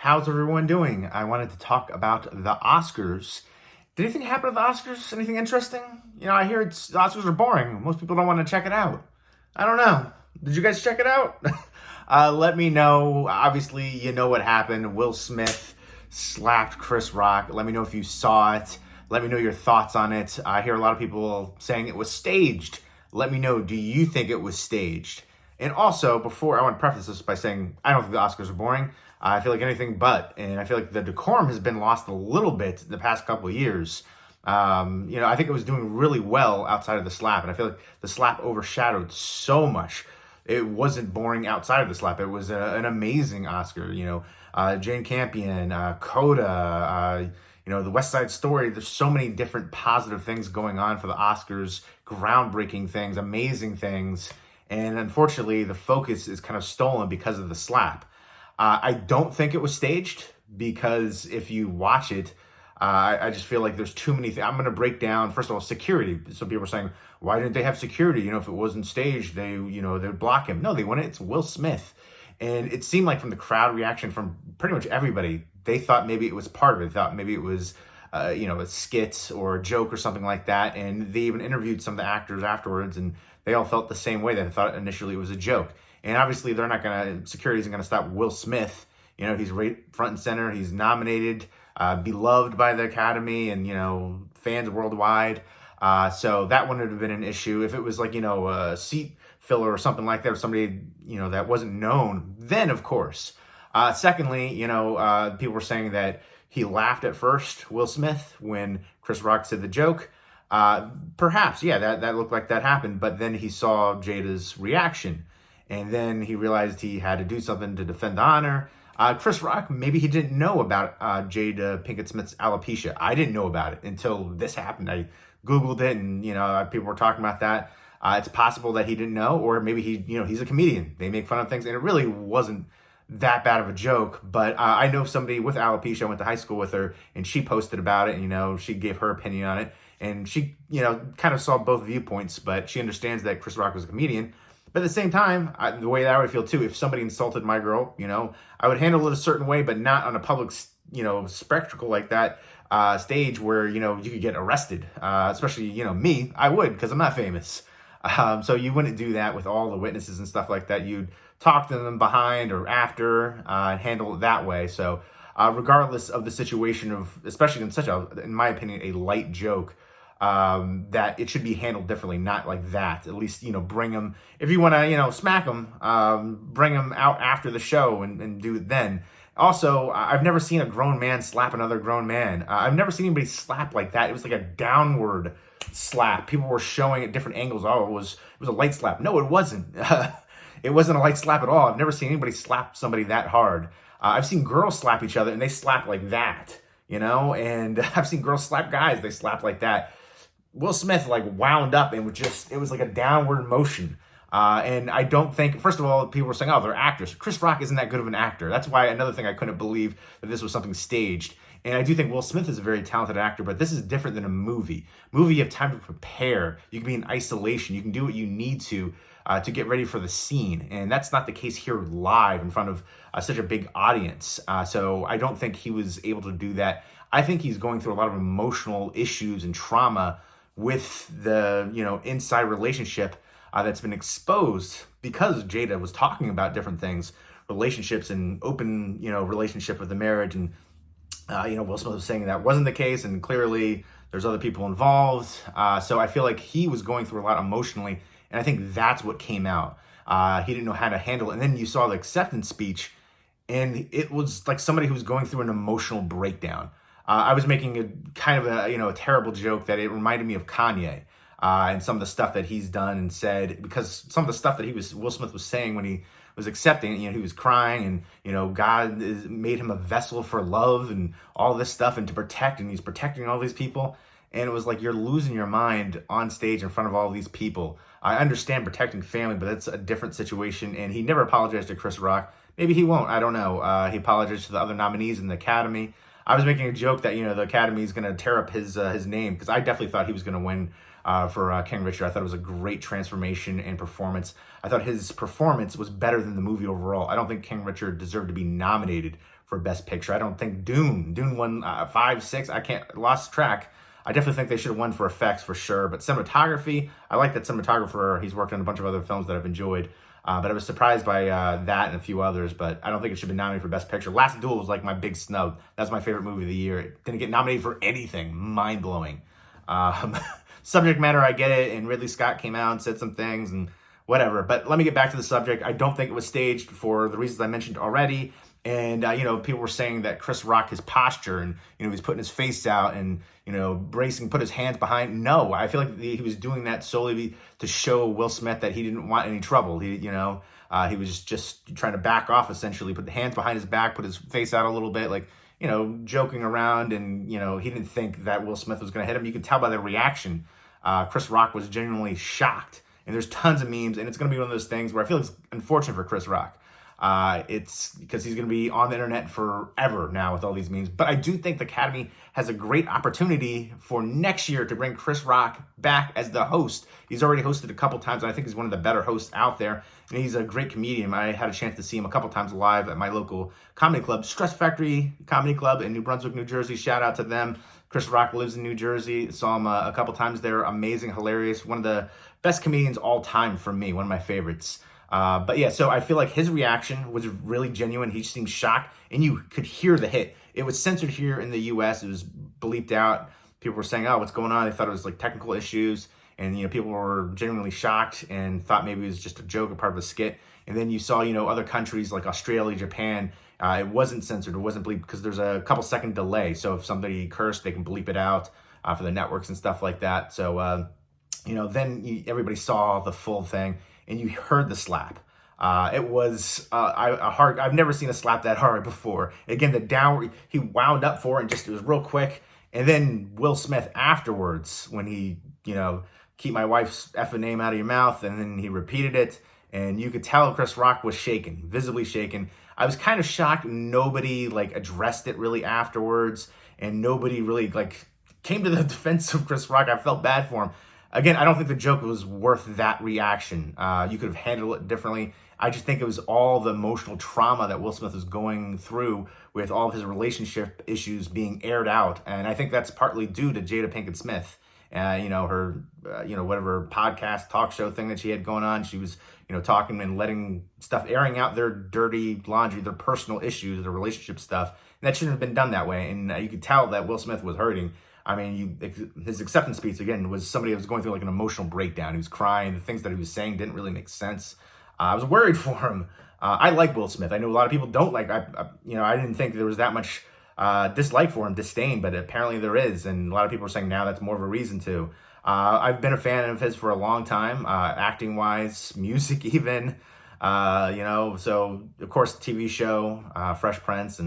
How's everyone doing? I wanted to talk about the Oscars. Did anything happen at the Oscars? Anything interesting? I hear the Oscars are boring. Most people don't want to check it out. I don't know. Did you guys check it out? Let me know. Obviously, you know what happened. Will Smith slapped Chris Rock. Let me know if you saw it. Let me know your thoughts on it. I hear a lot of people saying it was staged. Let me know, do you think it was staged? And also, I want to preface this by saying, I don't think the Oscars are boring. I feel like anything but, and I feel like the decorum has been lost a little bit the past couple of years. I think it was doing really well outside of the slap, and I feel like the slap overshadowed so much. It wasn't boring outside of the slap. It was an amazing Oscar. Jane Campion, Coda, the West Side Story. There's so many different positive things going on for the Oscars, groundbreaking things, amazing things. And unfortunately, the focus is kind of stolen because of the slap. I don't think it was staged because if you watch it, I just feel like there's too many things. I'm going to break down, first of all, security. Some people are saying, why didn't they have security? If it wasn't staged, they'd block him. No, they wouldn't. It's Will Smith. And it seemed like from the crowd reaction from pretty much everybody, they thought maybe it was part of it. They thought maybe it was, a skit or a joke or something like that. And they even interviewed some of the actors afterwards, and they all felt the same way. They thought initially it was a joke. And obviously, security isn't going to stop Will Smith. He's right front and center. He's nominated, beloved by the Academy and, fans worldwide. So that wouldn't have been an issue. If it was like, a seat filler or something like that, or somebody, that wasn't known, then of course. Secondly, people were saying that he laughed at first, Will Smith, when Chris Rock said the joke. Perhaps, yeah, that looked like that happened. But then he saw Jada's reaction. And then he realized he had to do something to defend the honor. Chris Rock, maybe he didn't know about Jada Pinkett Smith's alopecia. I didn't know about it until this happened. I Googled it, and, people were talking about that. It's possible that he didn't know, or maybe he's a comedian. They make fun of things, and it really wasn't that bad of a joke. But I know somebody with alopecia. I went to high school with her, and she posted about it. And, she gave her opinion on it. And she, kind of saw both viewpoints, but she understands that Chris Rock was a comedian. But at the same time, the way that I would feel too, if somebody insulted my girl, I would handle it a certain way, but not on a public, spectacle like that, stage where, you could get arrested. Especially, me, I would, because I'm not famous. So you wouldn't do that with all the witnesses and stuff like that. You'd talk to them behind or after, and handle it that way. So regardless of the situation especially in my opinion, a light joke, that it should be handled differently, not like that. At least, bring them, if you want to, smack them, bring them out after the show and do it then. Also, I've never seen a grown man slap another grown man. I've never seen anybody slap like that. It was like a downward slap. People were showing at different angles. Oh, it was a light slap. No, it wasn't. It wasn't a light slap at all. I've never seen anybody slap somebody that hard. I've seen girls slap each other and they slap like that, and I've seen girls slap guys. They slap like that. Will Smith wound up and it was like a downward motion. And I don't think, first of all, people were saying, oh, they're actors. Chris Rock isn't that good of an actor. That's why another thing I couldn't believe that this was something staged. And I do think Will Smith is a very talented actor, but this is different than a movie. Movie, you have time to prepare. You can be in isolation. You can do what you need to get ready for the scene. And that's not the case here live in front of such a big audience. So I don't think he was able to do that. I think he's going through a lot of emotional issues and trauma with the, inside relationship that's been exposed because Jada was talking about different things, relationships and open, relationship with the marriage. And, Will Smith was saying that wasn't the case. And clearly there's other people involved. So I feel like he was going through a lot emotionally. And I think that's what came out. He didn't know how to handle it. And then you saw the acceptance speech, and it was like somebody who was going through an emotional breakdown. I was making a kind of a terrible joke that it reminded me of Kanye and some of the stuff that he's done and said, because some of the stuff that Will Smith was saying when he was accepting, he was crying and, God made him a vessel for love and all this stuff and to protect, and he's protecting all these people. And it was like, you're losing your mind on stage in front of all these people. I understand protecting family, but that's a different situation. And he never apologized to Chris Rock. Maybe he won't. I don't know. He apologized to the other nominees in the Academy. I was making a joke that, the Academy is going to tear up his name, because I definitely thought he was going to win for King Richard. I thought it was a great transformation and performance. I thought his performance was better than the movie overall. I don't think King Richard deserved to be nominated for Best Picture. I don't think Dune won 5, 6. Lost track. I definitely think they should have won for effects for sure. But cinematography, I like that cinematographer. He's worked on a bunch of other films that I've enjoyed. But I was surprised by that and a few others. But I don't think it should be nominated for Best Picture. Last Duel was like my big snub. That's my favorite movie of the year. It didn't get nominated for anything. Mind-blowing. Subject matter, I get it. And Ridley Scott came out and said some things and whatever. But let me get back to the subject. I don't think it was staged for the reasons I mentioned already. And, people were saying that Chris Rock, his posture, and, he's putting his face out and, bracing, put his hands behind. No, I feel like he was doing that solely to show Will Smith that he didn't want any trouble. He was just trying to back off, essentially, put the hands behind his back, put his face out a little bit, like, joking around. And, he didn't think that Will Smith was going to hit him. You could tell by the reaction. Chris Rock was genuinely shocked. And there's tons of memes. And it's going to be one of those things where I feel it's unfortunate for Chris Rock. It's because he's going to be on the internet forever now with all these memes. But I do think the Academy has a great opportunity for next year to bring Chris Rock back as the host. He's already hosted a couple times, and I think he's one of the better hosts out there. And he's a great comedian. I had a chance to see him a couple times live at my local comedy club, Stress Factory Comedy Club in New Brunswick, New Jersey. Shout out to them. Chris Rock lives in New Jersey. Saw him a couple times there. Amazing, hilarious. One of the best comedians all time for me. One of my favorites. But yeah, so I feel like his reaction was really genuine. He seemed shocked, and you could hear the hit. It was censored here in the U.S. It was bleeped out. People were saying, "Oh, what's going on?" They thought it was like technical issues, and people were genuinely shocked and thought maybe it was just a joke or part of a skit. And then you saw, other countries like Australia, Japan. It wasn't censored. It wasn't bleeped because there's a couple second delay. So if somebody cursed, they can bleep it out for the networks and stuff like that. So then everybody saw the full thing. And you heard the slap. It was hard. I've never seen a slap that hard before. Again, the downward, he wound up for it, and it was real quick. And then Will Smith afterwards, when he, keep my wife's effing name out of your mouth, and then he repeated it, and you could tell Chris Rock was shaken, visibly shaken. I was kind of shocked nobody addressed it really afterwards, and nobody really came to the defense of Chris Rock. I felt bad for him. Again, I don't think the joke was worth that reaction. You could have handled it differently. I just think it was all the emotional trauma that Will Smith was going through with all of his relationship issues being aired out. And I think that's partly due to Jada Pinkett Smith. Her, whatever podcast, talk show thing that she had going on. She was, talking and letting stuff, airing out their dirty laundry, their personal issues, their relationship stuff. And that shouldn't have been done that way. And you could tell that Will Smith was hurting. I mean, his acceptance speech, again, was somebody that was going through an emotional breakdown. He was crying. The things that he was saying didn't really make sense. I was worried for him. I like Will Smith. I know a lot of people don't like. I didn't think there was that much dislike for him, disdain, but apparently there is. And a lot of people are saying now that's more of a reason to. I've been a fan of his for a long time, acting-wise, music even. So, of course, TV show, Fresh Prince,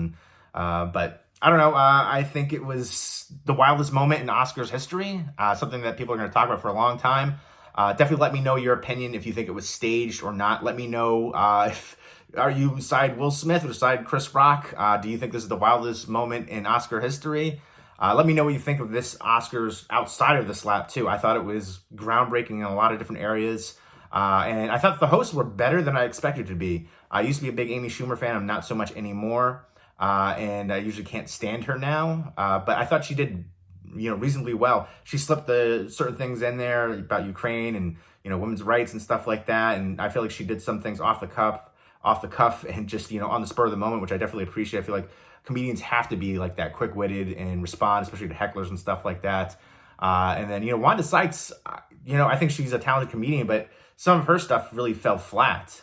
but I don't know. I think it was the wildest moment in Oscars history, something that people are going to talk about for a long time. Definitely let me know your opinion if you think it was staged or not. Let me know are you side Will Smith or side Chris Rock? Do you think this is the wildest moment in Oscar history? Let me know what you think of this Oscars outside of the slap, too. I thought it was groundbreaking in a lot of different areas. And I thought the hosts were better than I expected to be. I used to be a big Amy Schumer fan. I'm not so much anymore. And I usually can't stand her now. But I thought she did, reasonably well. She slipped certain things in there about Ukraine and, women's rights and stuff like that. And I feel like she did some things off the cuff and just, on the spur of the moment, which I definitely appreciate. I feel like comedians have to be like that, quick-witted and respond, especially to hecklers and stuff like that. And then, Wanda Sykes, I think she's a talented comedian, but some of her stuff really fell flat.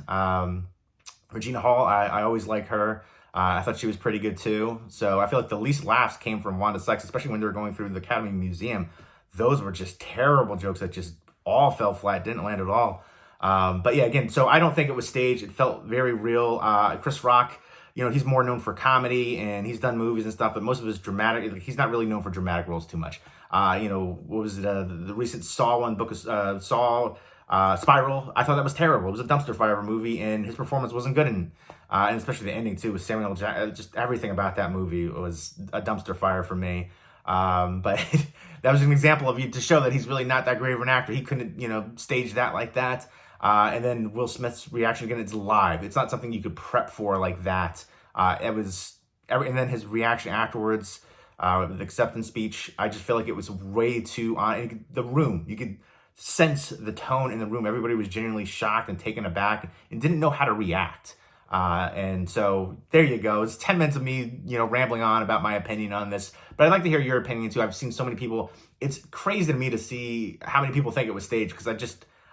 Regina Hall, I always like her. I thought she was pretty good too. So I feel like the least laughs came from Wanda Sykes, especially when they were going through the Academy Museum. Those were just terrible jokes that just all fell flat, didn't land at all. But yeah, again, so I don't think it was staged. It felt very real. Chris Rock, he's more known for comedy and he's done movies and stuff, but most of his dramatic, he's not really known for dramatic roles too much. What was it? The recent Saw one, book of Saw, Spiral. I thought that was terrible. It was a dumpster fire of a movie and his performance wasn't good. And especially the ending too with Samuel Jackson. Just everything about that movie was a dumpster fire for me. But that was an example of to show that he's really not that great of an actor. He couldn't, stage that like that. And then Will Smith's reaction again, it's live. It's not something you could prep for like that. And then his reaction afterwards, the acceptance speech, I just feel like it was way too on. The room, you could sense the tone in the room. Everybody was genuinely shocked and taken aback and didn't know how to react. And so there you go. It's 10 minutes of me, rambling on about my opinion on this, but I'd like to hear your opinion too. I've seen so many people. It's crazy to me to see how many people think it was staged, because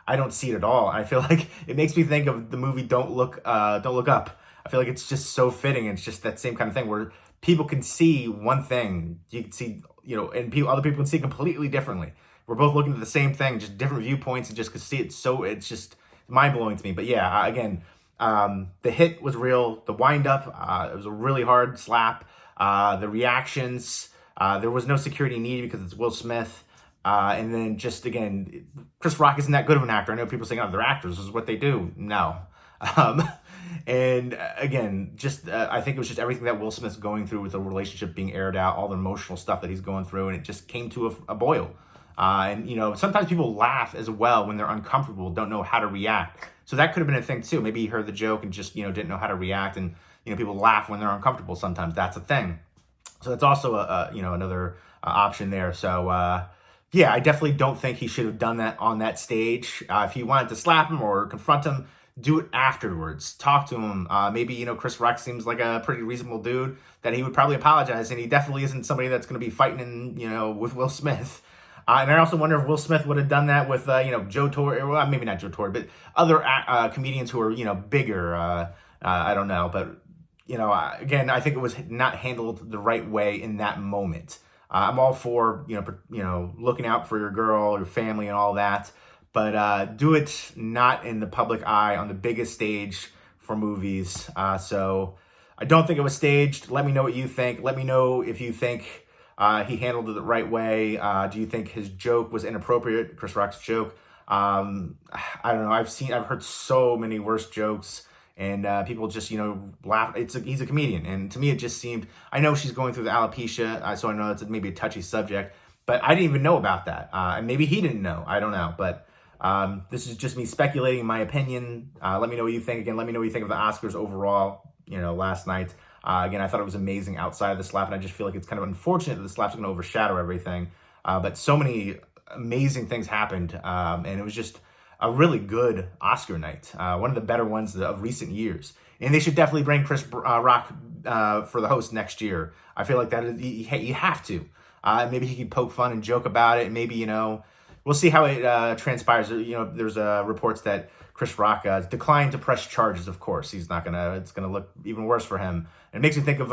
I don't see it at all. I feel like it makes me think of the movie Don't Look Up. I feel like it's just so fitting. It's just that same kind of thing where people can see one thing. You can see, and other people can see completely differently. We're both looking at the same thing, just different viewpoints, and just can see it. So it's just mind-blowing to me. But yeah, again, the hit was real. The wind-up, it was a really hard slap. The reactions, there was no security needed because it's Will Smith. And then just, again, Chris Rock isn't that good of an actor. I know people saying, they're actors. This is what they do. No. And again, just I think it was just everything that Will Smith's going through with the relationship being aired out, all the emotional stuff that he's going through, and it just came to a boil. And sometimes people laugh as well when they're uncomfortable, don't know how to react. So that could have been a thing too. Maybe he heard the joke and just didn't know how to react, and people laugh when they're uncomfortable. Sometimes that's a thing. So that's also another option there. So yeah, I definitely don't think he should have done that on that stage. If he wanted to slap him or confront him, do it afterwards. Talk to him. Maybe, Chris Rock seems like a pretty reasonable dude that he would probably apologize, and he definitely isn't somebody that's going to be fighting, with Will Smith. And I also wonder if Will Smith would have done that with, Joe Torre, well, maybe not Joe Torre, but other comedians who are, bigger. I don't know. But, again, I think it was not handled the right way in that moment. I'm all for, looking out for your girl, your family, and all that. But do it not in the public eye on the biggest stage for movies. So I don't think it was staged. Let me know what you think. Let me know if you think he handled it the right way. Do you think his joke was inappropriate, Chris Rock's joke? I don't know. I've heard so many worse jokes, and people just, laugh. He's a comedian, and to me it just seemed, I know she's going through the alopecia, so I know it's maybe a touchy subject, but I didn't even know about that. And maybe he didn't know. I don't know. But this is just me speculating my opinion. Let me know what you think. Again, let me know what you think of the Oscars overall, last night. Again, I thought it was amazing outside of the slap, and I just feel like it's kind of unfortunate that the slap's going to overshadow everything. But so many amazing things happened, and it was just a really good Oscar night. One of the better ones of recent years. And they should definitely bring Chris Rock for the host next year. I feel like that you have to. Maybe he could poke fun and joke about it. Maybe, we'll see how it transpires. There's reports that Chris Rock declined to press charges. Of course, it's gonna look even worse for him. And it makes me think of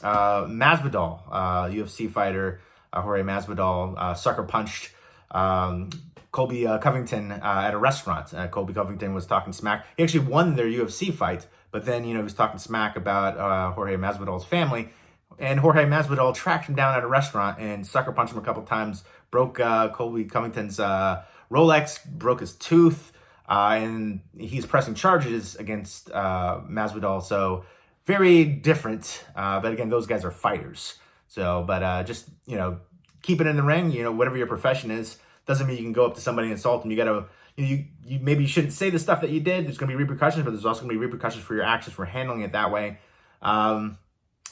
Masvidal, UFC fighter Jorge Masvidal, sucker punched Colby Covington at a restaurant. Colby Covington was talking smack. He actually won their UFC fight, but then he was talking smack about Jorge Masvidal's family. And Jorge Masvidal tracked him down at a restaurant and sucker punched him a couple times, broke Colby Covington's Rolex, broke his tooth, and he's pressing charges against Masvidal. So very different. But again, those guys are fighters. So, but just, keep it in the ring, whatever your profession is. Doesn't mean you can go up to somebody and insult them. You gotta, you maybe you shouldn't say the stuff that you did. There's gonna be repercussions, but there's also gonna be repercussions for your actions for handling it that way.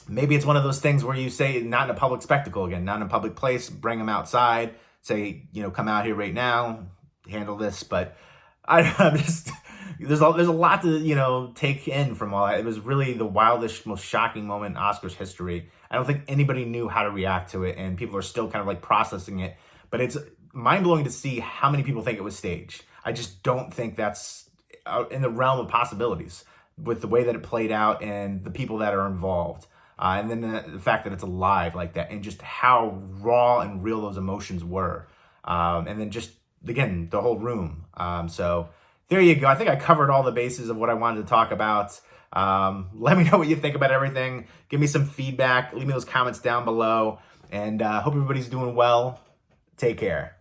Maybe it's one of those things where you say, not in a public spectacle again, not in a public place, bring them outside, say, come out here right now, handle this. But I'm just, there's a lot to, take in from all that. It was really the wildest, most shocking moment in Oscars history. I don't think anybody knew how to react to it, and people are still kind of like processing it. But it's mind-blowing to see how many people think it was staged. I just don't think that's in the realm of possibilities with the way that it played out and the people that are involved. And then the fact that it's alive like that, and just how raw and real those emotions were. And then just, again, the whole room. So there you go. I think I covered all the bases of what I wanted to talk about. Let me know what you think about everything. Give me some feedback. Leave me those comments down below. And hope everybody's doing well. Take care.